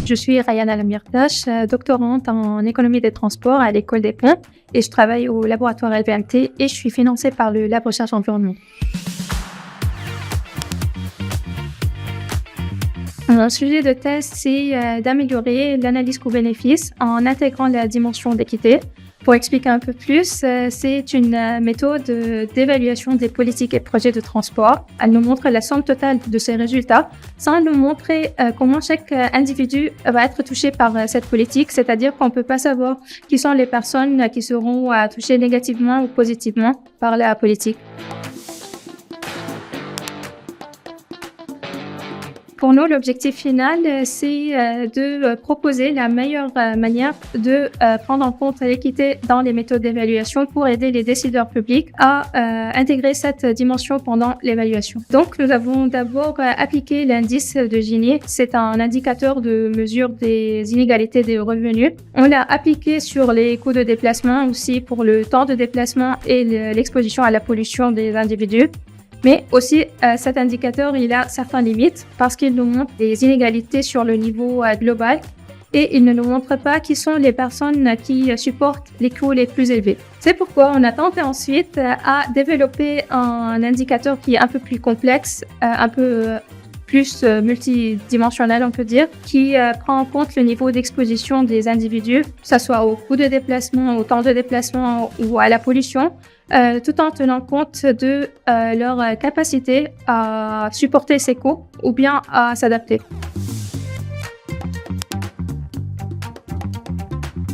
Je suis Rayana Lamirtache, doctorante en économie des transports à l'École des Ponts et je travaille au laboratoire LVMT et je suis financée par le Lab Recherche Environnement. Mon sujet de thèse, c'est d'améliorer l'analyse coût-bénéfice en intégrant la dimension d'équité. Pour expliquer un peu plus, c'est une méthode d'évaluation des politiques et projets de transport. Elle nous montre la somme totale de ces résultats sans nous montrer comment chaque individu va être touché par cette politique, c'est-à-dire qu'on ne peut pas savoir qui sont les personnes qui seront touchées négativement ou positivement par la politique. Pour nous, l'objectif final, c'est de proposer la meilleure manière de prendre en compte l'équité dans les méthodes d'évaluation pour aider les décideurs publics à intégrer cette dimension pendant l'évaluation. Donc, nous avons d'abord appliqué l'indice de Gini. C'est un indicateur de mesure des inégalités des revenus. On l'a appliqué sur les coûts de déplacement, aussi pour le temps de déplacement et l'exposition à la pollution des individus. Mais aussi, cet indicateur, il a certaines limites parce qu'il nous montre des inégalités sur le niveau global et il ne nous montre pas qui sont les personnes qui supportent les coûts les plus élevés. C'est pourquoi on a tenté ensuite à développer un indicateur qui est un peu plus complexe, un peu plus multidimensionnel, on peut dire, qui prend en compte le niveau d'exposition des individus, que ce soit au coût de déplacement, au temps de déplacement ou à la pollution, tout en tenant compte de leur capacité à supporter ces coûts ou bien à s'adapter.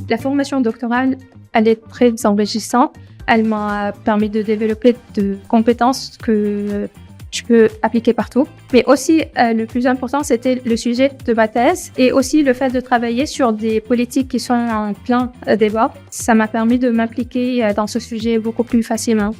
La formation doctorale, elle est très enrichissante. Elle m'a permis de développer de compétences que je peux appliquer partout. Mais aussi, le plus important, c'était le sujet de ma thèse et aussi le fait de travailler sur des politiques qui sont en plein débat. Ça m'a permis de m'impliquer dans ce sujet beaucoup plus facilement.